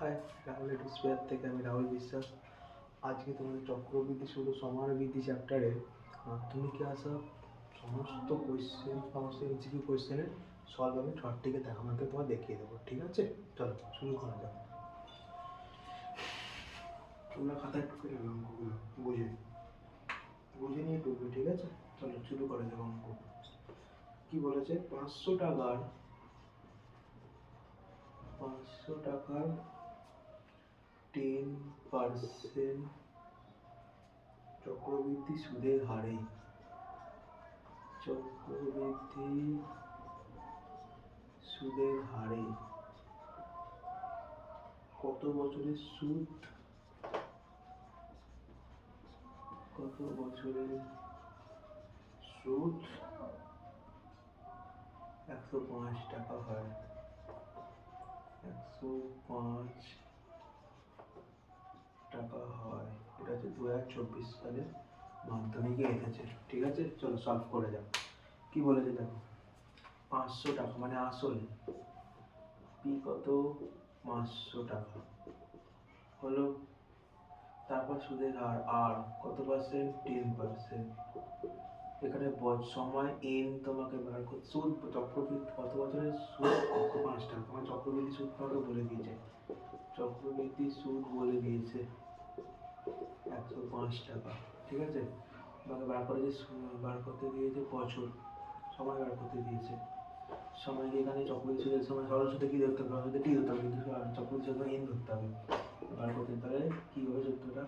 High, Rahul spare থেকে আমি রাহুল বিশ্বাস। আজকে তোমাদের চক্রবৃদ্ধি শুধু সমারবৃদ্ধি চ্যাপ্টারে মাধ্যমিকে আসা সমস্ত কোয়েশ্চেন, সমস্ত এমসিকিউ কোয়েশ্চেনের সলভ আমি শর্টটিকে আমাকে তোমার দেখিয়ে দেবো, ঠিক আছে? চলো শুরু করা যাক। তোমরা খাতায় টুকে নেবে অঙ্কগুলো বুঝে বুঝে নিয়ে টুকবে, ঠিক আছে? চলো শুরু করা যাক। অঙ্ক কি বলেছে? 500 টাকার 10% চক্রবৃদ্ধি সুদের হারে কত বছরের সুদ, কত বছরের সুদ 105 টাকা হয়। 105 টাকা হয়। এটা হচ্ছে 2024 সালে মাধ্যমিকে এসেছে, ঠিক আছে? চলো সলভ করে যাও। কি বলেছে দেখো, 500 টাকা মানে আসল, পি কত? 500 টাকা হলো। তারপর সুদের হার আর কত পার্সেন্ট? 10%। এখানে সময় এন তোমাকে বার করতে, সুদ চক্রবৃদ্ধি কত বছরের সুদ? 105 টাকা। তোমার চক্রবৃদ্ধি সুদ তোমাকে বলে দিয়েছে, চক্রবৃদ্ধি সুদ বলে দিয়েছে 105 টাকা, ঠিক আছে? তোমাকে বার করতে দিয়েছে বছর, সময় বার করতে দিয়েছে। সময়কে এখানে চক্রবৃদ্ধি সুদের সময় সরল সুদে কি ধরতে হবে? সরল সুদে টি ধরতে হবে, কিন্তু চক্রবৃদ্ধি সুদে এন ধরতে হবে। বার করতে তাহলে কি হবে সূত্রটা?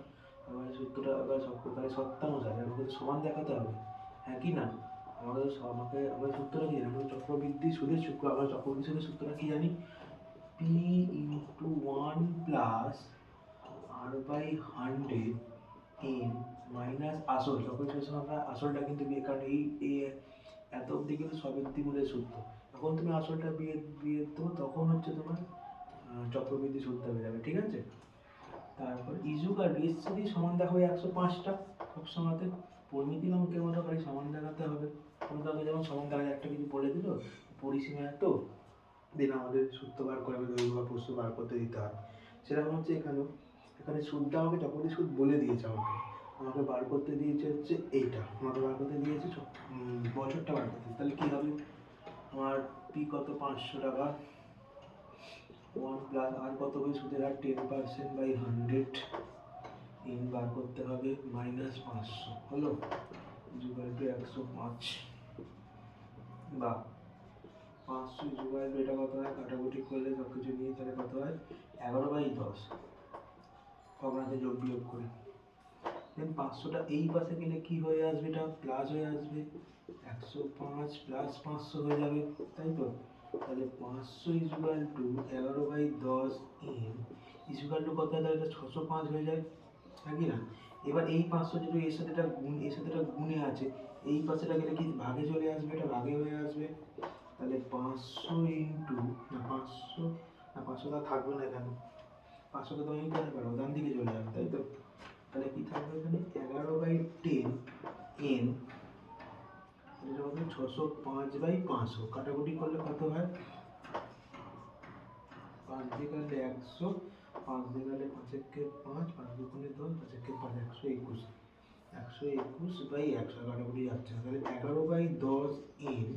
এবার তাহলে সত্যানুসারে আমাকে সমান দেখাতে হবে, হ্যাঁ কি না? আমাদের সূত্রটা কি জানি? আমাদের চক্রবৃদ্ধি সুদের সূত্র, আমরা চক্রবৃদ্ধি সুদের সূত্রটা কি জানি? P into 1 plus R by 100 N minus আসল। চক্রবৃদ্ধি সুদের সময় আমরা আসলটা কিন্তু কারণ এই এত অবধি কিন্তু স্ববৃদ্ধিমূলের সূত্র। যখন তুমি আসলটা বিয়ে বিয়ে দেবো তখন হচ্ছে তোমার চক্রবৃদ্ধি সুদটা বেরোবে, ঠিক আছে? তারপর ইজুকার রেসিডি সমান দেখাবে 105টা। সবসময়তে পরিমিতির অঙ্কের মতো খালি সমান দেখাতে হবে। কোনো কাউকে যেমন সমান দেখা একটা কিছু বলে দিল, পরিসীমা এত দিন আমাদের সূত্র বার করে দৈর্ঘ্য বা প্রস্থ বার করতে দিতে হবে। সেরকম হচ্ছে এখানে সুদটা আমাকে চক্রবৃদ্ধি সুদ বলে দিয়েছে, আমাকে বার করতে দিয়েছে হচ্ছে এইটা, আমাকে বার করতে দিয়েছে বছরটা বার করতে। তাহলে কী হবে? আমার পি কত? 500 টাকা। 1 প্লাস আর কত হবে সুদের হার? 10% বাই 100 এন বার করতে হবে মাইনাস 500 হলো ইকুয়াল টু 105। বা 500 ইকুয়াল টু এটা কত হয়? কাটাকুটি করলে সব কিছু নিয়ে তাহলে কত হয়? 11/10। কখনাতে যোগ বিয়োগ করে দেন 500টা এই পাশে গেলে কি হয়ে আসবে? এটা প্লাস হয়ে আসবে, 105 প্লাস 500 হয়ে যাবে, তাই তো? তাহলে 500 equal to 11/10 N equal to কত হয়? তাহলে 605 হয়ে যায়, হ্যাঁ কি না? এবার এই 500 যেহেতু এর সাথে এটা গুণে আছে, এই পাশেটা গেলে কি ভাগে চলে আসবে? এটা ভাগে হয়ে আসবে। তাহলে 500 ইন্টু না 500 তা থাকবে না এখানে, 500কে তুমি নিতে পারো, ডান দিকে চলে যাবে, তাই তো? তাহলে কি থাকবে এখানে? 11/10 এন, এটা হবে 605/500। কাটাকুটি করলে কত হয়? 5 দিয়ে কাটলে 100, 5 দিয়ে কাটলে 5 একে 5, 5 দুগুণে 10, 5 একে 5, 121। 121/100 কাটাকুটি যাচ্ছে না, তাহলে 11/10 এন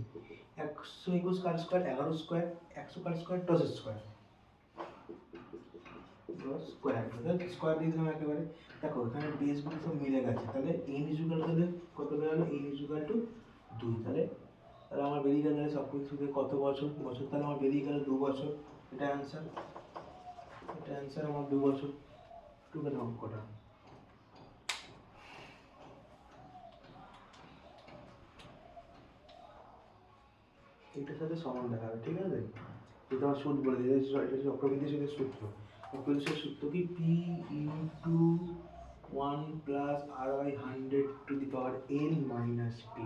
121 কার স্কোয়ার? 11 স্কোয়ার, 100 কার স্কোয়ার? 10 স্কোয়ার, 10 স্কোয়ার, স্কোয়ার দিয়ে দিলাম একেবারে। দেখো এখানে বেসগুলো সব মিলে গেছে, তাহলে এন ইজুকাল তাহলে কত বেরোলো? N is equal to 2। তাহলে আমার বেরিয়ে গেল সব কিছু কত বছর? তাহলে আমার বেরিয়ে গেল 2 বছর। এটা অ্যান্সার, আমার 2 বছর। টুকে নাও অঙ্কটা। এটার সাথে সমান দেখাবে, ঠিক আছে? এটা আমার সুদ বলে দিয়েছে, এটা চক্রবৃদ্ধি সুদের সূত্র। চক্রবৃদ্ধি সুদের সূত্র কি? P into 1 plus R by 100 to the power N minus P.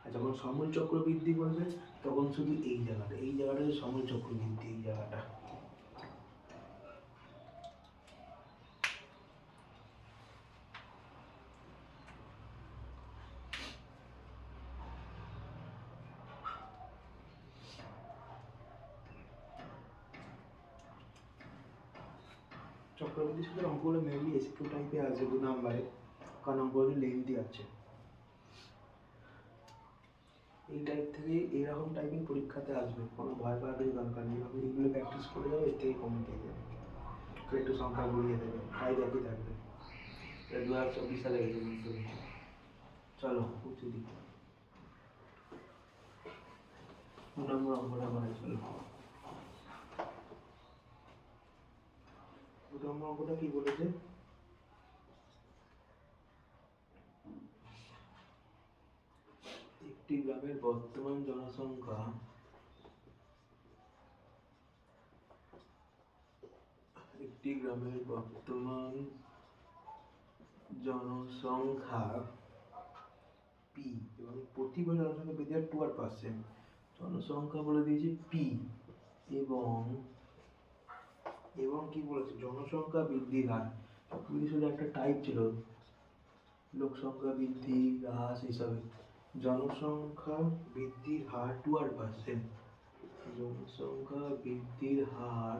আর যখন সমূল চক্রবৃদ্ধি বলবে তখন শুধু এই জায়গাটা হচ্ছে সমূল চক্রবৃদ্ধি, এই জায়গাটা। চক্রবৃদ্ধি সুদের অঙ্কগুলো মেনলি এসকিউ টাইপে আছে 2 নাম্বারে, কারণ অঙ্কগুলো লেন্থি আছে। এই টাইপ থেকে এরকম টাইপের পরীক্ষাতে আসবে, কোনো ভয় পাওয়ার কিছু দরকার নেই। আপনি এগুলো প্র্যাকটিস করে যাবে, এর থেকে কমে পেয়ে যাবে। একটু সংখ্যা ঘুরিয়ে দেবে, টাইপ একই থাকবে। 2024 সালে গেছে। চলো উঠে দিই 2 নম্বর অঙ্কটা করে। চলো 2 নম্বর অঙ্কটা কি বলেছে, একটি গ্রামের বর্তমান জনসংখ্যা পি এবং প্রতি বছর জনসংখ্যা বৃদ্ধি হয় 2%। জনসংখ্যা বলে দিয়েছি পি এবং কি বলেছে, জনসংখ্যা বৃদ্ধির হার। চক্রবৃদ্ধি সুদের একটা টাইপ ছিল লোক সংখ্যা বৃদ্ধি, হ্রাস হিসাবে। জনসংখ্যা বৃদ্ধির হার 2%। জনসংখ্যা বৃদ্ধির হার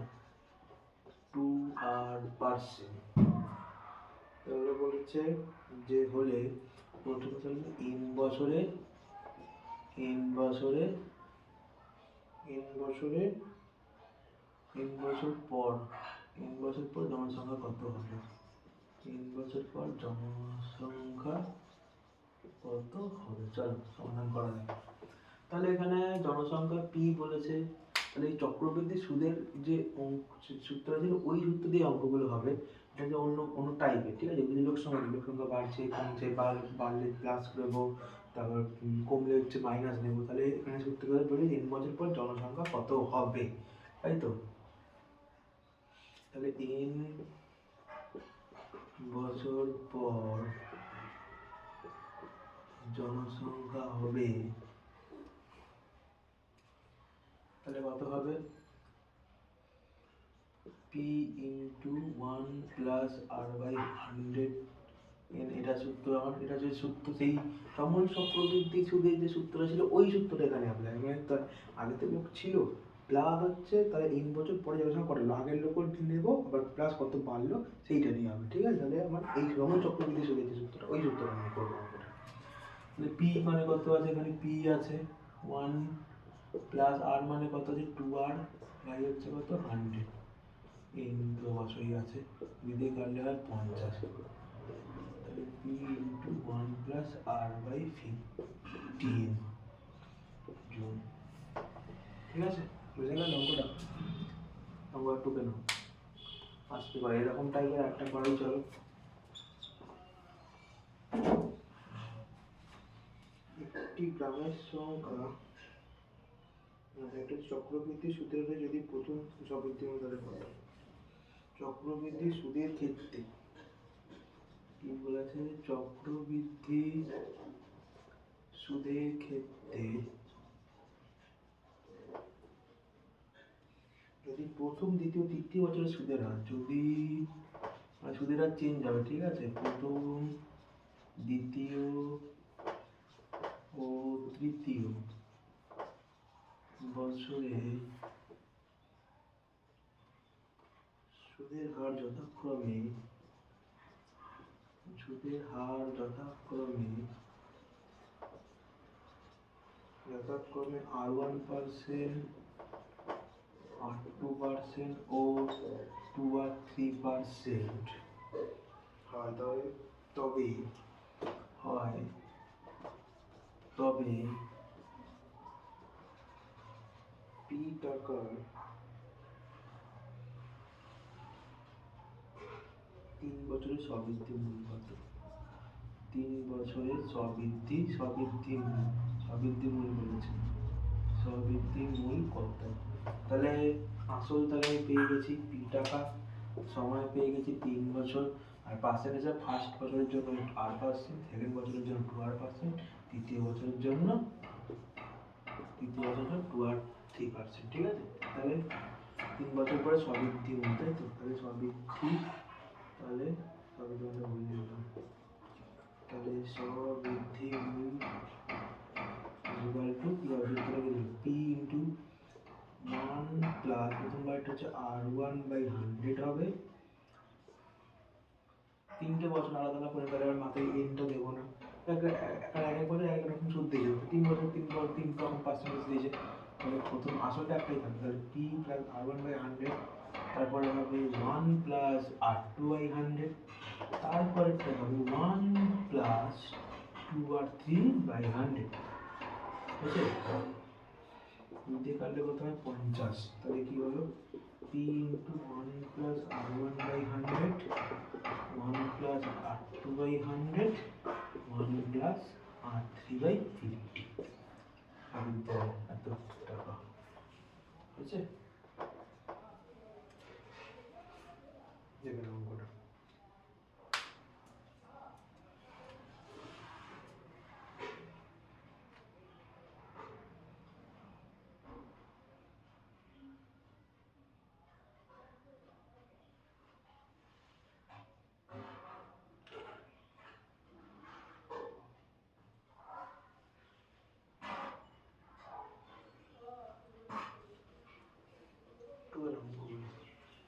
2%। তাহলে বলেছে যে হলে প্রথম বছরে n বছর পর জনসংখ্যা কত হবে, n বছর পর জনসংখ্যা কত হবে। চলো সমাধান করা যাক। তাহলে এখানে জনসংখ্যা পি বলেছে, তাহলে এই চক্রবৃদ্ধি সুদের যে সূত্রটা ছিল ওই সূত্র দিয়ে অঙ্কগুলো হবে। এটা যে অন্য টাইপের, ঠিক আছে। যদি লোক সংখ্যা বাড়ছে কমছে, বাড়লে প্লাস নেবো, তারপর কমলে হচ্ছে মাইনাস নেবো। তাহলে এখানে সূত্রটা বলি n বছর পর জনসংখ্যা কত হবে, তাই তো। তাহলে n বছর পর জনসংখ্যা হবে, তাহলে কত হবে, p into 1 plus r/100। এটা সূত্র আমার, এটা যে সূত্র সেই সময় চক্রবৃদ্ধি সুদের যে সূত্রটা ছিল ওই সূত্রটা এখানে অ্যাপ্লাই। মানে আগে তো লোক ছিল, প্লাস হচ্ছে তাহলে n বছর পরে জনসংখ্যা কত হলো, আগের লোক নেবো, আবার প্লাস কত বাড়লো সেইটা নিয়ে হবে, ঠিক আছে। তাহলে আমার এই সময় চক্রবৃদ্ধি সুদের যে সূত্রটা ওই সূত্রটা আমি করবো। p মানে কত আছে, এখানে p আছে 1 প্লাস r মানে কত আছে 2r, বাই হচ্ছে কত 100। n তো বছরই আছে, দিদি কাটলে হয় 50। তাহলে p into 1 plus r by 15 joule. ঠিক আছে, বুঝে গেল অঙ্কটা। অঙ্ক একটু কেন আসতে পারে, এরকম টাইপের একটা করাই। চলো একটি গ্রামের সংখ্যা, একটা চক্রবৃদ্ধি সুদের যদি প্রথম চক্রবৃদ্ধি মূলধনের কথা, চক্রবৃদ্ধি সুদের ক্ষেত্রে কি বলেছে, চক্রবৃদ্ধি সুদের ক্ষেত্রে যদি প্রথম দ্বিতীয় তৃতীয় বছরের সুদের হার, যদি সুদের হার চেঞ্জ হবে, ঠিক আছে। প্রথম দ্বিতীয় ও তৃতীয় বছরে সুদের হার যথাক্রমে r1%, r2% ও 2 আর 3% হয়, তবে p টাকার 3 বছরের স্ববৃদ্ধি মূল কত, 3 বছরের স্ববৃদ্ধি মূল বলেছে, স্ববৃদ্ধি মূল কত। তাহলে আসল তাহলে পেয়ে গেছি p টাকা, সময় পেয়ে গেছি 3 বছর, আর পার্সেন্টেজ ফার্স্ট বছরের জন্য r%, সেকেন্ড বছরের জন্য 2r%, তৃতীয় বছরের জন্য 2r3%, ঠিক আছে। তাহলে 3 বছর পরে স্ববৃদ্ধি মূল, তাই তো। তাহলে স্ববৃদ্ধি, তাহলে স্ববৃদ্ধি মূলটা ভুলে যেতাম, তাহলে স্ববৃদ্ধি মূল ইকুয়াল টু কি হবে, p ইন্টু 1 প্লাস প্রথমবারটা হচ্ছে r1/100 হবে, 3টে বছর আলাদা আলাদা করে তাহলে মাথায় এনটা দেবো না, এক এক বছর এক রকম সুদ দিয়ে যাবে, 3 বছর 3 রকম পার্সেন্টেজ দিয়েছে, তাহলে প্রথম আসলটা একটাই থাকবে, তাহলে পি প্লাস R1/100, তারপরে হবে 1 প্লাস R2/100, তারপরেরটা হবে 1 প্লাস 2R3/100, ঠিক আছে? দিয়ে কাটলে কত হয় 50, তাহলে কি হলো P into 1 plus R1/100, 1 plus R2/100, 1 plus R3/50, এত টাকা, ঠিক আছে? দেখে নাও অঙ্কটা।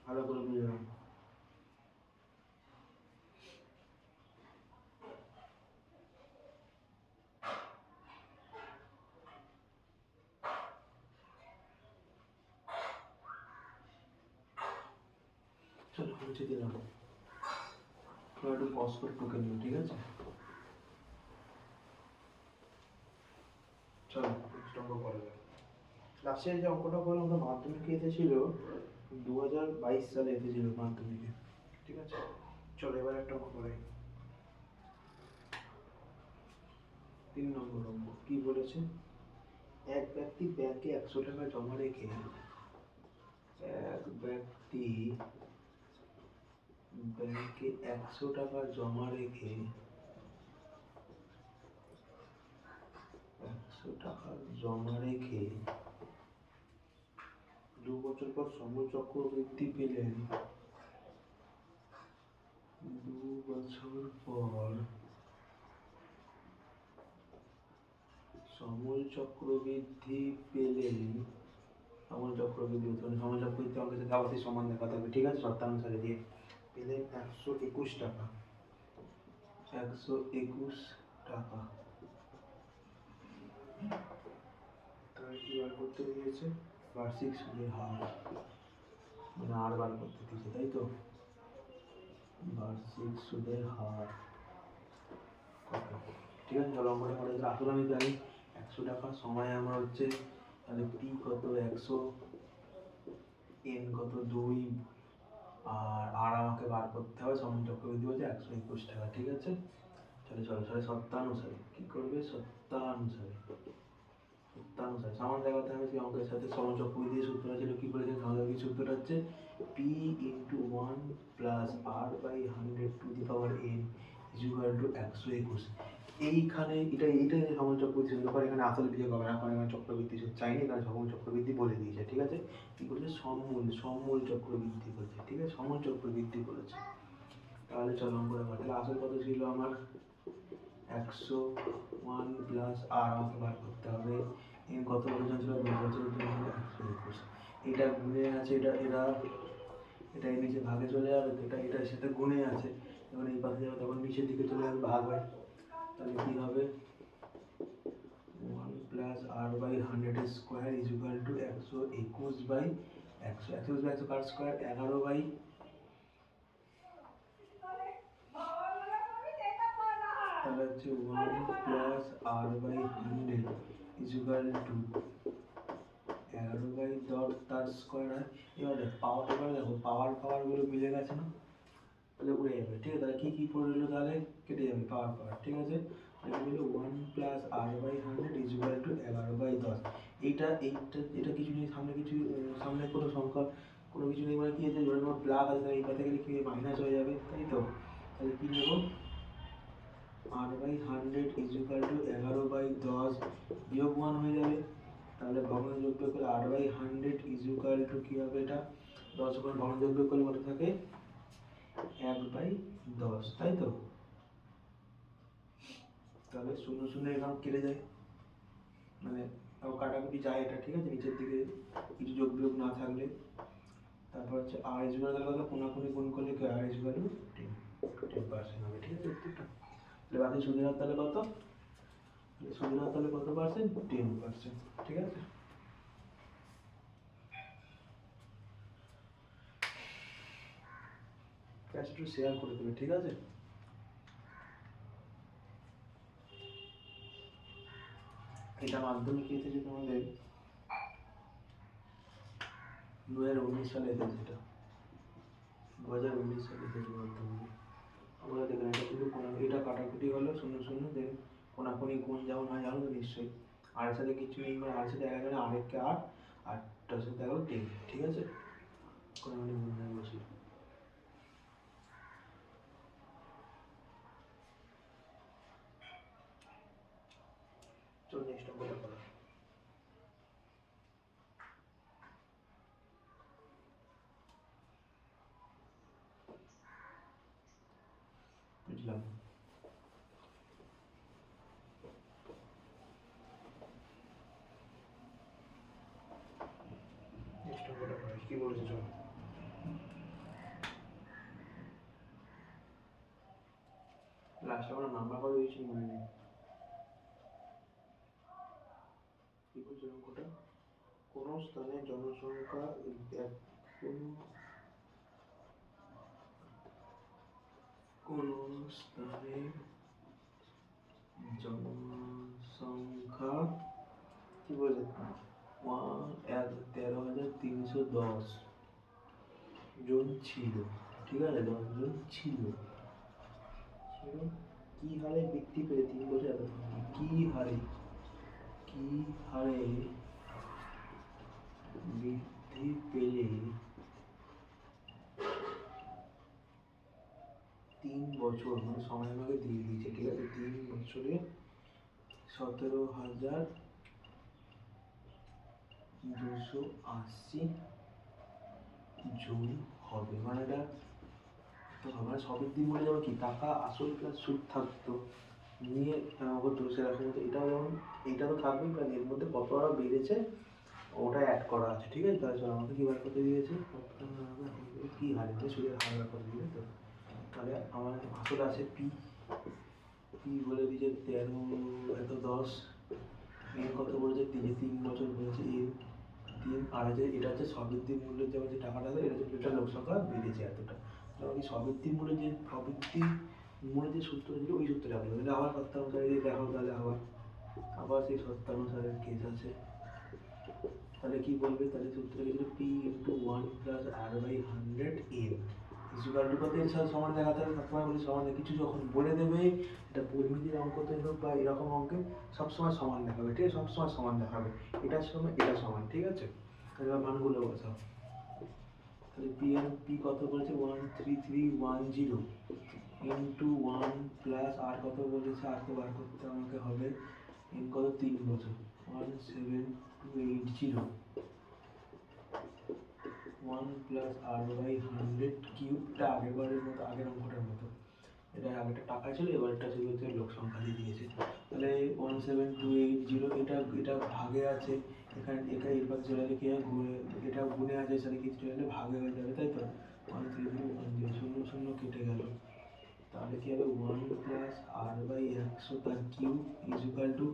ভালো করে বুঝে নাও। চলো মুছে দিলাম, একটু পজ করে টুকে নিও, ঠিক আছে? চলো নেক্সট অঙ্ক করা যাক। লাস্টে যে অঙ্কটা করলাম ওটা মাধ্যমিকে এসেছিল, 2022 সালে এসেছিল মাধ্যমিকে, ঠিক আছে? চলো এবার একটা অঙ্ক করাই। 3 নম্বর অঙ্ক কি বলেছে, এক ব্যক্তি ব্যাংকে 100 টাকা জমা রেখে, এক ব্যক্তি ব্যাংকে 100 টাকা জমা রেখে 100 টাকা জমা রেখে 2 বছর পর সময় চক্রবৃদ্ধি পেলেন, 2 বছর পর সময় চক্রবৃদ্ধি পেলেন, সময় চক্রবৃদ্ধি সময় চক্রবৃদ্ধি অঙ্কের সাথে আবার সমান দেখাতে হবে, ঠিক আছে? শর্তানুসারে দিয়ে পেলেন 121 টাকা, 121 টাকা, তাহলে কি বার করতে দিয়েছে, বার্ষিক সুদের হার, মানে আর বার করতে দিয়েছে, তাই তো? বার্ষিক সুদের হার কত, ঠিক আছে? চলো অঙ্কটা করে দিলে আসলে আমি জানি 100 টাকা, সময় আমার হচ্ছে, তাহলে পি কত 100, এন কত 2, আর আমাকে বার করতে হবে সময় চক্রবৃদ্ধি বলছে 121 টাকা, ঠিক আছে? চলো চলো চলো সত্তানুসারে কি করবে, সত্তানুসারে সমান দেখাতে হবে, সেই অঙ্কের সাথে সময় চক্রবৃদ্ধি সূত্রটা ছিল, কি বলেছেন সময় চক্রবৃদ্ধি সূত্রটা হচ্ছে P into 1 plus R/100 two the power n is equal to 121। এইখানে এইটা সময় চক্রবৃদ্ধি সূত্র, এখানে আসল বিয়োগ হবে না, কারণ এখানে চক্রবৃদ্ধি সূত্র চাইনি, কারণ সময় চক্রবৃদ্ধি বলে দিয়েছে, ঠিক আছে? কি করেছে, সমূল চক্রবৃদ্ধি করেছে, ঠিক আছে? সমূল চক্রবৃদ্ধি করেছে। তাহলে চলো অঙ্কটা করি। তাহলে আসল কত ছিল আমার 101 প্লাস আর আমাকে বার করতে হবে, এন কত বছর ছিল 2 বছরের জন্য 121, এটা গুণে আছে, এটা এই নিচে ভাগে চলে যাবে, এটা এটার সাথে গুণে আছে, যখন এই পাশে যাবে তখন নিচের দিকে চলে যাবে, ভাগ হয়, তাহলে কি হবে 1 plus R/100 square is equal to 121/100, 121/100 car square 11/, তাহলে হচ্ছে 1 plus R/100 is equal to 11/10 তার স্কোয়ার হয়। এবার দেখো পাওয়ার দেখো, পাওয়ারগুলো মিলে গেছে না, তাহলে উড়ে যাবে, ঠিক আছে? তাহলে কি পড়ে রইলো, তাহলে কেটে যাবে পাওয়ার, ঠিক আছে? তাহলে হলো 1 plus R/100 is equal to 11/10, এটা কিছু নেই, সামনে কোনো সংখ্যা কোনো কিছু নেই, মানে কি আছে, ধরে তোমার প্লাস আছে, এই পাশে গেলে কি মাইনাস হয়ে যাবে, তাই তো? তাহলে কি নেব, R/100 ইজ ইকুয়াল টু 11/10 বিয়োগ 1 হয়ে যাবে, তাহলে ভগ্নাংশযোগ্য করলে R/100 ইজ ইকুয়াল টু কি হবে, এটা 10 ওখানে ভগ্নাংশযোগ্য করলে কত থাকে 1/10, তাই তো? তাহলে 0 0 এখানে কেটে যায়, মানে কাটাকুটি যায় এটা, ঠিক আছে? নিচের দিকে কিছু যোগ বিয়োগ না থাকলে, তারপর হচ্ছে R ইজ ইকুয়াল টু কত, কোনাকুনি গুণ করলে কি R ইজ ইকুয়াল টু 10। 10% হবে, ঠিক আছে উত্তরটা। তাহলে বাকি সুদের হার তাহলে কত? সুদের হার তাহলে কত পার্সেন্ট? 10%, ঠিক আছে। ক্যাশ একটু শেয়ার করে দেবে, ঠিক আছে। এটা মাধ্যমিক এসেছে তোমাদের 2019 সালে এসেছে, এটা 2019 সালে এসেছে মাধ্যমিকে। আমরা দেখেন এটা কিন্তু এটা কাটাকুটি হলো 0 0, দেন কোনাকুনি গুণ যেমন হয় জানো তো নিশ্চয়ই। আর সাথে কিছু নেই, মানে আর সাথে 11 আরেককে 8, 8টার সাথে 11 10, ঠিক আছে। কোনাকুনি গুণ যায় বসি। চল নেক্সট অঙ্কটা করা। বুঝলাম। নেক্সট অঙ্কটা করা কি বলেছে চল। লাস্ট আমরা নাম্বার কত দিয়েছি মনে নেই। কি বলছে অঙ্কটা? কোন স্থানে জনসংখ্যা কোন স্থানে জনসংখ্যা কি বলে 13,310 জন ছিল, ঠিক আছে। 10 জন ছিল। কি হারে বৃদ্ধি পেয়ে 3 বছর কি হারে বৃদ্ধি পেলে 3 বছর, মানে সময় আমাকে দিয়ে দিয়েছে, ঠিক আছে। 3 বছরে 17,280 জন হবে, মানে এটা তো আমরা সবের দিন বলে যাবো কি টাকা আসল প্লাস সুদ থাকতো নিয়ে হতো সেরকম হতো। এটাও যেমন এইটা তো থাকবেই, প্লাস এর মধ্যে কত আরো বেড়েছে ওটা অ্যাড করা আছে, ঠিক আছে। তাহলে আমাকে কি বার করতে দিয়েছে, কি হারে সুদের হার বার করে দিবে তো। তাহলে আমার আসল আছে পি বলে দিয়েছে 13,110, এর কত বলেছে 3 বছর বলেছে এর 3, আর এটা হচ্ছে সবৃদ্ধি মূল্যের যেমন যে টাকাটা দেয়, এটা হচ্ছে টোটাল লোক সংখ্যা বেড়েছে এতটা। যেমন এই সবৃদ্ধি মূল্যের যে সূত্র ছিল ওই সূত্রটা বলবে। এটা আবার সত্যানুসারে দিয়ে দেখো, তাহলে আবার সেই সত্যানুসারের কেস আছে। তাহলে কি বলবে, তাহলে সূত্র ছিল P into 1 plus r/100 N equal to কত। এর সাথে সমান দেখাতে হবে, সবসময় বলি সমান। কিছু যখন বলে দেবে এটা পরিমিতির অঙ্কতে হোক বা এরকম অঙ্কে সবসময় সমান দেখাবে, ঠিক আছে। সবসময় সমান দেখাবে, এটার সঙ্গে এটা সমান, ঠিক আছে। তাহলে মানগুলো বসাও। তাহলে পি কত বলেছে 13310 ইন্টু 1 প্লাস আর কত বলেছে, আর তো বার করতে আমাকে হবে। এন কত 3 বছর 17280 1 প্লাস r/100 কিউবটা আগেরবারের মতো, আগের অঙ্কটার মতো। এটা আগেরটা টাকা ছিল, এবারটা ছিল হচ্ছে লোক সংখ্যা দিয়ে দিয়েছে। তাহলে 17280 এটা ভাগে আছে, এখানে এটা এর পাশে চলে গেলে কি হয়, এটা গুণে আছে, সাথে কিছু চলে গেলে ভাগে হয়ে যাবে, তাই তো। 13010 0 কেটে গেল। তাহলে কি হবে 1 প্লাস r/100 তার কিউব ইকুয়াল টু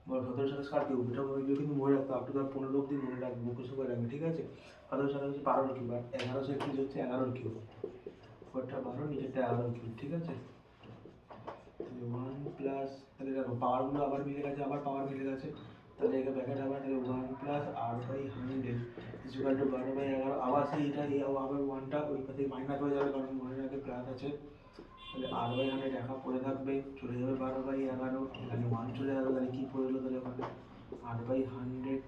17 সাতাশ কিউব। এটা মনে কিন্তু মনে রাখতে আপ টু 15 অব্দি মনে রাখবে, মুখস্থ করে রাখবে, ঠিক আছে। 17 হচ্ছে 12 কিউব, আর 1131 হচ্ছে 11 কিউব। ওটা 12 নিচেরটা 11 কিউব, ঠিক আছে। তাহলে 1 প্লাস, তাহলে দেখো পাওয়ারগুলো আবার মিলে গেছে, আবার পাওয়ার মিলে গেছে। তাহলে এটা ব্র্যাকেট আবার, তাহলে 1 প্লাস r/100 ইকুয়াল টু 12/11। আবার সেই এটা আবার 1টা ওই পাশে মাইনাস হয়ে যাবে, কারণ মনে রাখে প্লাস আছে। তাহলে r/100 একা পড়ে থাকবে, চলে যাবে 12/11, এখানে 1 চলে যাবে। তাহলে কি পড়লো, তাহলে ওখানে r/100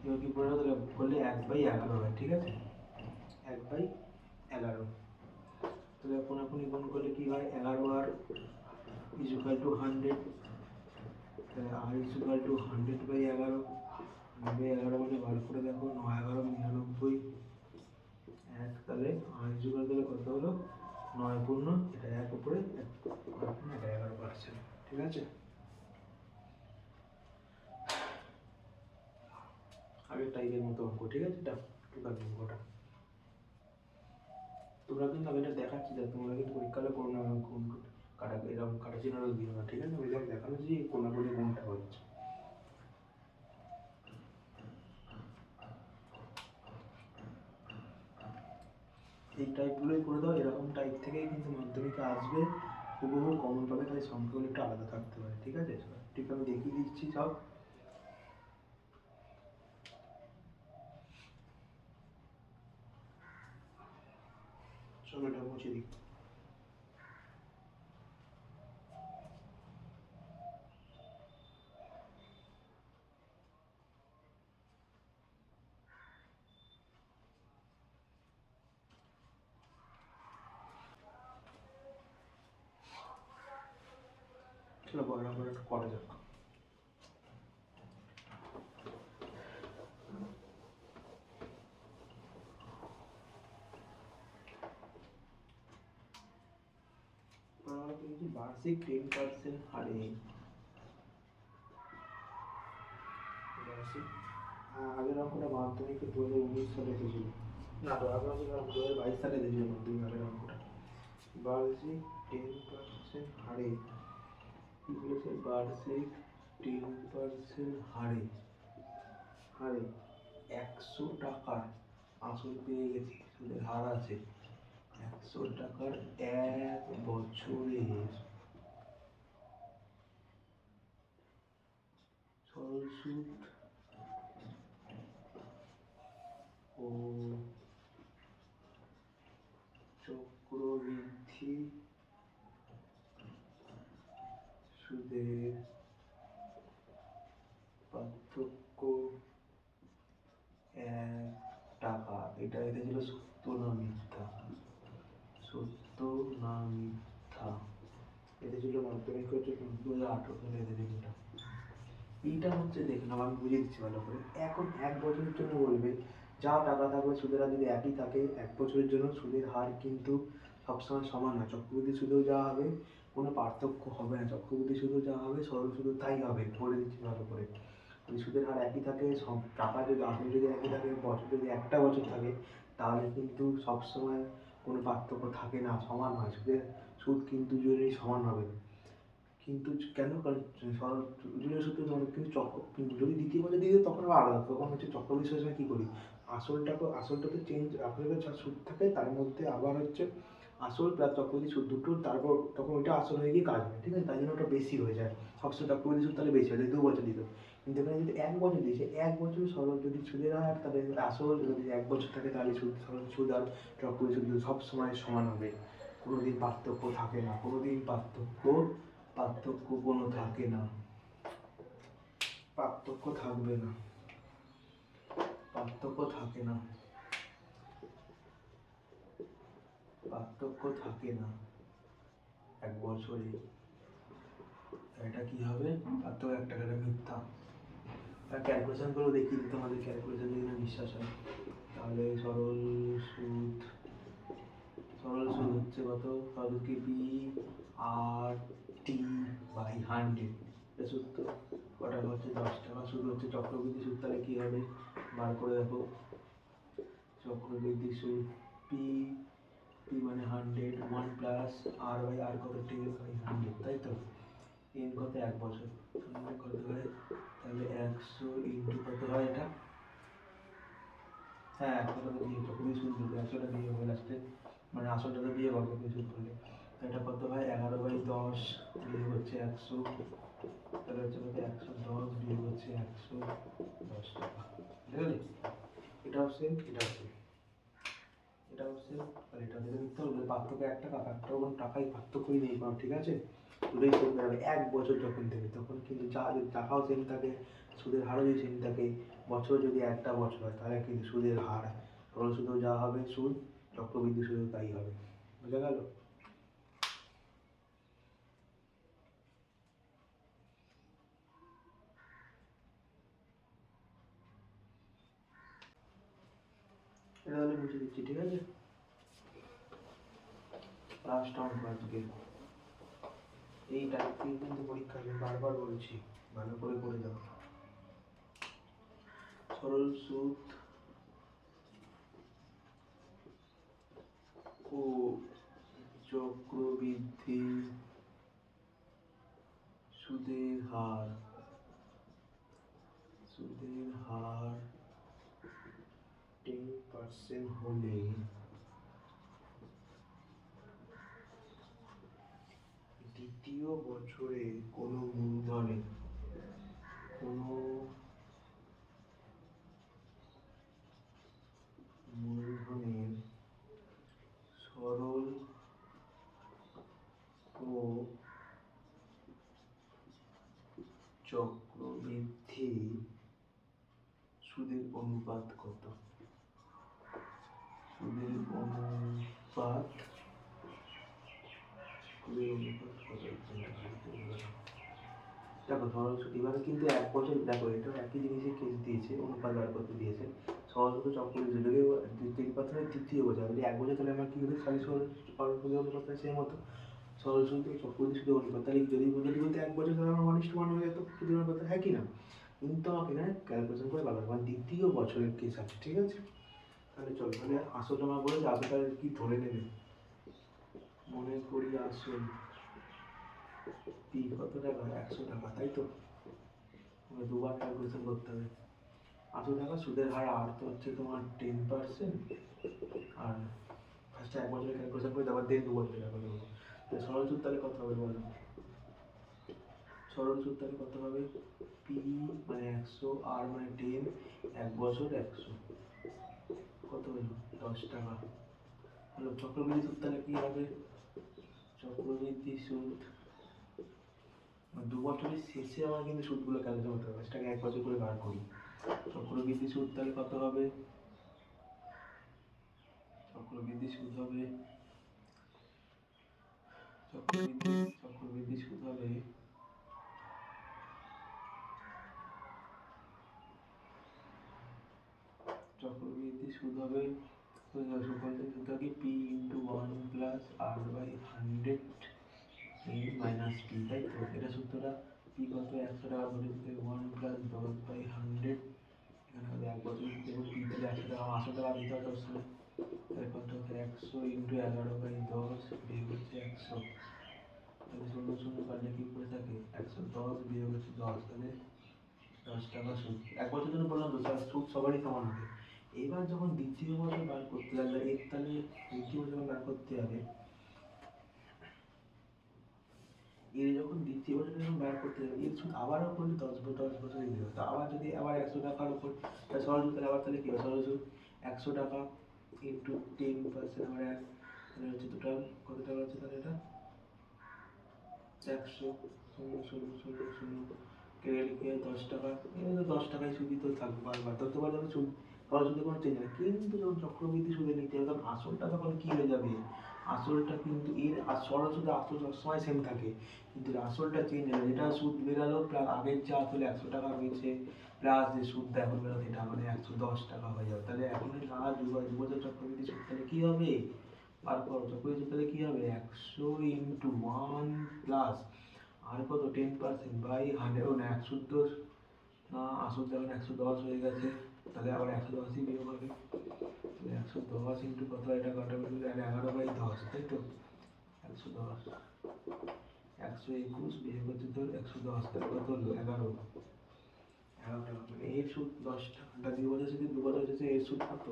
এবার কি পড়লো, তাহলে করলে 1/11 হয়, ঠিক আছে। 1/11 তাহলে কোনাকুনি গুণ করলে কি হয়, 11 আর ইকুয়াল টু 100। তাহলে r ইকুয়াল টু 100/11, 100/11 মানে বার করে দেখো 9 11 99 1। তাহলে r ইকুয়াল তাহলে কত হলো 9 পূর্ণ এটা 1 উপরে 1 এটা 11%, ঠিক আছে। আগের টাইপের মতো অঙ্ক, ঠিক আছে। এটা টোটাল অঙ্কটা তোমরা কিন্তু আমি এটা দেখাচ্ছি যে তোমরা কিন্তু পরীক্ষাটা করো না, কোন কাটা এরকম কাটা চিহ্নটা দিও না, ঠিক আছে? আমি এরকম দেখানো যে কোনাগুলি কোনটা হচ্ছে। এই টাইপগুলোই করে দাও, এরকম টাইপ থেকেই কিন্তু মাধ্যমিকে আসবে, হুবহু কমন পাবে, খালি সংখ্যাগুলো একটু আলাদা থাকতে পারে, ঠিক আছে? ঠিক আমি দেখিয়ে দিচ্ছি সব। চলো এটা মুছে দিই। চলো বরাবর একটু করা যাক। বার্ষিক 10% হারে বার্ষিক, আগের অঙ্কটা মাধ্যমিকে 2019 সালে এসেছিল, না তো আগের অঙ্কটা 2022 সালে এসেছিল মাধ্যমিক আগের অঙ্কটা। বার্ষিক 10% হারে কি বলেছে? বার্ষিক 10% হারে হারে 100 টাকার আসল পেয়ে গেছি, সুদের হার আছে 100 টাকার এক বছরের সরল সুদ ও চক্রবৃদ্ধি সুদের পার্থক্য 1 টাকা। এটা এসেছিল সত্য না মিথ্যা? সত্য না মিথ্যা এসেছিল মাধ্যমিক হচ্ছে 2018 সালে এসেছিল এটা। এইটা হচ্ছে দেখে নাও, আমি বুঝিয়ে দিচ্ছি ভালো করে। এখন 1 বছরের জন্য বলবে যা টাকা থাকবে সুদের হার যদি একই থাকে 1 বছরের জন্য সুদের হার কিন্তু সবসময় সমান হয়। চক্রবৃদ্ধি সুদেও যা হবে কোনো পার্থক্য হবে না, চক্রবৃদ্ধি সুদেও যা হবে সরল সুদেও তাই হবে, বলে দিচ্ছি ভালো করে। যদি সুদের হার একই থাকে, সব টাকা যদি আসল যদি একই থাকে, বছর যদি একটা বছর থাকে, তাহলে কিন্তু সবসময় কোনো পার্থক্য থাকে না, সমান হয় সুদের, সুদ কিন্তু যদি সমান হবে। কিন্তু কেন? কারণ সরল জুনিয়র সূত্রে কিন্তু কিন্তু যদি দ্বিতীয় বছর দিয়ে তখন আবার আলাদা, তখন হচ্ছে চক্রবৃদ্ধি সুদের সময় কী করি, আসলটাকে চেঞ্জ আসলে যা সুদ থাকে তার মধ্যে আবার হচ্ছে আসল প্লাস চক্রবৃদ্ধি সুদ দুটো, তারপর তখন ওইটা আসল হয়ে গিয়ে কাজ হয়, ঠিক আছে? তাই জন্য ওটা বেশি হয়ে যায় সবসময়, চক্রবৃদ্ধি সুদ তাহলে বেশি হয় 2 বছর দিত। কিন্তু এখানে যদি 1 বছর দিয়েছে, 1 বছর সরল যদি সুদের হার তাহলে আসল যদি 1 বছর থাকে তাহলে সরল সুদ আর চক্রবৃদ্ধি সুদ সবসময় সমান হবে, কোনোদিন পার্থক্য থাকে না, কোনোদিন পার্থক্য কোনো থাকে না, পার্থক্য থাকবে না, পার্থক্য থাকে না, পার্থক্য থাকে না 1 বছরে। এটা কি হবে? পার্থক্য 1 টাকাটা মিথ্যা। ক্যালকুলেশন করে দেখিয়ে দিতে, আমাদের ক্যালকুলেশন যদি না বিশ্বাস হয় তাহলে সরল সুদ হচ্ছে কত? সরল কি বি আর টি বাই 100, এটা সূত্র। কটা হচ্ছে 10 টাকা। সুদ হচ্ছে চক্রবৃদ্ধি সুদ, তাহলে কি হবে বার করে দেখো। চক্রবৃদ্ধি সুদ পি, পি মানে 100, 1 প্লাস আর বাই আর কত? টি বাই 100, তাই তো? এন কত? 1 বছর, কত হয় তাহলে 100 ইন্টু কত হয় এটা? হ্যাঁ 100 টাকা দিয়ে চক্রবৃদ্ধি সুদ দিতে 100 টাকা দিয়ে হবে লাস্টে, মানে আসলটা তো দিয়ে গল্প সুদ করলে। এটা কত হয়? 11/10 বিয়োগ হচ্ছে 100, তাহলে হচ্ছে কত? 110 বিয়োগ হচ্ছে 110 টাকা, বুঝতে পারলি? এটাও সেম, এটাও সেম, এটাও সেম, আর এটা দিলে মিথ্যা হলো, পার্থক্য 1 টাকা, পার্থক্য কোনো টাকায় পার্থক্যই নেই পাও, ঠিক আছে? দুটোই সেম দাঁড়াবে। 1 বছর যখন দেবে তখন কিন্তু যা যদি টাকাও সেম থাকে, সুদের হারও যদি সেম থাকে, বছর যদি একটা বছর হয় তাহলে কিন্তু সুদের হার সরল সুদেও যা হবে সুদ, চক্রবৃদ্ধি সুদেও তাই হবে, বোঝা গেল? এটা তাহলে মুছে দিচ্ছি, ঠিক আছে? লাস্ট অঙ্ক আজকে। এই টাইপ থেকে কিন্তু পরীক্ষা আমি বারবার বলছি, ভালো করে দাও। সরল সুদ ও চক্রবৃদ্ধি সুদের হার 10% হলে দ্বিতীয় বছরে কোনো মূলধনের সরল ও চক্রবৃদ্ধি সুদের অনুপাত কত? দেখো সরল সুদ এবারে কিন্তু এক বছর, দেখো এটা একই জিনিসের কেস দিয়েছে, অনুপাত বার করতে দিয়েছে। সরল সুদ চক্রবৃদ্ধি যদি 3 তৃতীয় বছর, যদি 1 বছর তাহলে আমার কি হবে? খালি সরল সুদের অনুপাত সেই মতো সরল সুদ চক্রবৃদ্ধি সুদের অনুপাত। তাহলে যদি বলতে 1 বছর তাহলে আমার 1:1 হয়ে যেত সুদের অনুপাত, হ্যাঁ কি না? কিন্তু আমাকে এখানে ক্যালকুলেশন করে ভালো মানে দ্বিতীয় বছরের কেস আছে, ঠিক আছে? তাহলে চলো, তাহলে আসল জমা বলে যে আসলটা কি ধরে নেবে, মনে করি আসল পি কত টাকা? 100 টাকা, তাই তো? দুবার ক্যালকুলেশন করতে হবে। 100 টাকা সুদের হার আর তো হচ্ছে তোমার 10%, আর ফার্স্টে 1 বছরের ক্যালকুলেশন করে তারপর দেন 2 বছরের ক্যালকুলেশন করবো। তাহলে সরল সুদ তাহলে কত হবে বলো? সরল সুদ তাহলে কত হবে? পি মানে 100, আর মানে 10, 1 বছর 100, কত হলো? 10 টাকা। হলো চক্রবৃদ্ধি সুদ তাহলে কি হবে? চক্রবৃদ্ধি সুদ 2 বছরের শেষে আমার কিন্তু সুদগুলো ক্যালকুলেট করতে হবে, সেটাকে 1 বছর করে বার করি। চক্রবৃদ্ধি সুদ তাহলে কত হবে? চক্রবৃদ্ধি সুদ হবে চক্রবৃদ্ধি সুদ হবে P into 1 plus R by 100 minus P, তাই তো? এটা সূত্রটা পি কত? 100 টাকা ধরে দিতে 1 প্লাস 10 বাই 100, এখানে হবে 1 বছর দেবো পি তাহলে 100 টাকা, 100 টাকা দিতে হবে সবসময়। তাহলে কত হচ্ছে? 100 ইন্টু 11 বাই 10 বিয়োগ হচ্ছে 100, তাহলে 0 কাটলে কি করে থাকে? 110 বিয়োগ হচ্ছে 10, তাহলে 10 টাকা সুদ। 1 বছরের জন্য বললাম তো সুদ সবারই সমান হবে। এবার যখন দ্বিতীয় বছর বার করতে যাবে, তাহলে দ্বিতীয় বছর বার করতে হবে, এর যখন দ্বিতীয় বছর যখন বার করতে যাবে এর সুদ আবারও করলে 10 বছর দিতে হবে। তো আবার যদি আবার 100 টাকার উপর সরল সুদ, তাহলে আবার তাহলে কি হবে? সরল সুদ 100 টাকা ইন্টু 10% আমার তাহলে হচ্ছে টোটাল কত টাকা হচ্ছে? তাহলে এটা 100 কেটে লিখে 10 টাকা, এটা তো 10 টাকায় সুদই তো থাকবে বারবার, ততবার যাবে সুদ, সরল সুদে কোনো চেঞ্জ নেই। কিন্তু যখন চক্রবৃদ্ধি সুদে নিতে হবে তখন আসলটা তখন কি হয়ে যাবে? আসলটা কিন্তু এর আর সরল সুদে আসল সবসময় সেম থাকে, কিন্তু আসলটা চেঞ্জ হবে, যেটা সুদ বেরালো প্লাস আগের যে আসলে 100 টাকা হয়েছে প্লাস যে সুদটা এখন বেরোবে এটা মানে 110 টাকা হয়ে যাবে। তাহলে এখন লাস্ট 2 বছর চক্রবৃদ্ধি সুদ তাহলে কি হবে? তারপর চক্রবৃদ্ধি তাহলে কি হবে? 100 ইন্টু 1 প্লাস আর কত? 10% বাই 100, ও না 110 না, আসল যখন 110 হয়ে গেছে তাহলে আবার 110ই বিয়োগ হবে। তাহলে 110 ইন্টু কত? এটা কাটাকুটি 11 বাই 10, তাই তো? 110 121 বিয়োগ হচ্ছে তোর 110, তাহলে কত হলো? 11 টাকা। মানে এর সুদ 10 টাকা। 2 বছর শেষে 2 বছর শেষে এর সুদ কত?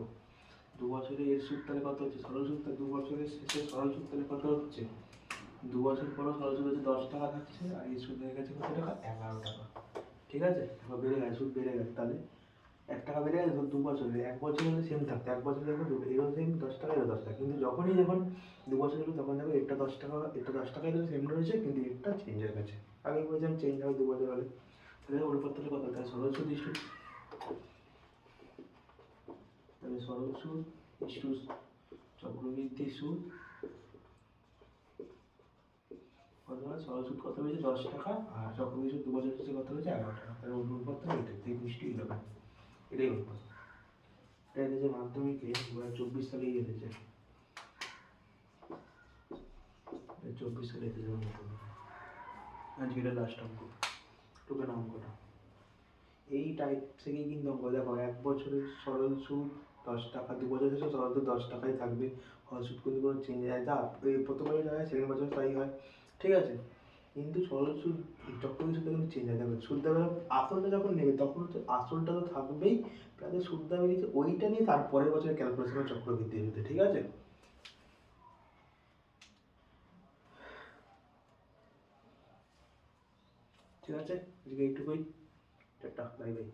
2 বছরে এর সুদ তাহলে কত হচ্ছে? সরল সুদ 2 বছরের শেষে সরল সুদ তাহলে কত হচ্ছে? 2 বছর পরও সরল সুদ হচ্ছে 10 টাকা থাকছে, আর এই সুদ হয়ে গেছে কত টাকা? 11 টাকা, ঠিক আছে? এবার বেড়ে গেছে, সুদ বেড়ে গেছে, তাহলে 1 টাকা বেড়ে গেছে 2 বছরে, 1 বছর হলে সেম থাকতো, 1 বছর দেখো এরও সেম 10 টাকা, এরও 10 টাকা, কিন্তু যখনই যখন 2 বছর হলো তখন দেখো এটা 10 টাকা, এটা 10 টাকায় সেম রয়েছে, কিন্তু এটা চেঞ্জ হয়ে গেছে। আগে বলেছিলাম চেঞ্জ হবে 2 বছর হলে, তাহলে অনুপাতটা কত? তাহলে সরল সুদ ইস্টু, তাহলে সরল সুদ ইস্টু চক্রবৃদ্ধি সুদ কত হয়? সরল সুদ কত হয়েছে? 10 টাকা, আর চক্রবৃদ্ধি সুদ 2 বছর শেষে কত হয়েছে? 11 টাকা। তাহলে অনুপাতটা এটাই 3:11, এটাই অনুপাত। এটা এসেছে মাধ্যমিকে 2024 সালেই এসেছে, 24 সালে এসেছে মাধ্যমিকে। আজকে এটা লাস্ট অঙ্ক, টুকেন অঙ্কটা এই টাইপ থেকেই কিন্তু অঙ্ক। দেখো 1 বছরের সরল সুদ 10 টাকা, 2 বছর শেষে সরল সুদ 10 টাকাই থাকবে, ফলস্বরূপ কিন্তু কোনো চেঞ্জ হয় যা এই প্রথম বছর যা হয় সেকেন্ড বছর তাই হয়, ঠিক আছে? কিন্তু সরল সুদ চক্রবৃদ্ধি সুদে কিন্তু চেঞ্জ হয়। দেখো সুদটা আসলটা যখন নেবে তখন হচ্ছে আসলটা তো থাকবেই, প্লাস সুদটা বেরিয়েছে ওইটা নিয়ে তারপরের বছরের ক্যালকুলেশন চক্রবৃদ্ধি সুদে, ঠিক আছে? ঠিক আছে, আজকে এইটুকুই, টাটা, বাই বাই।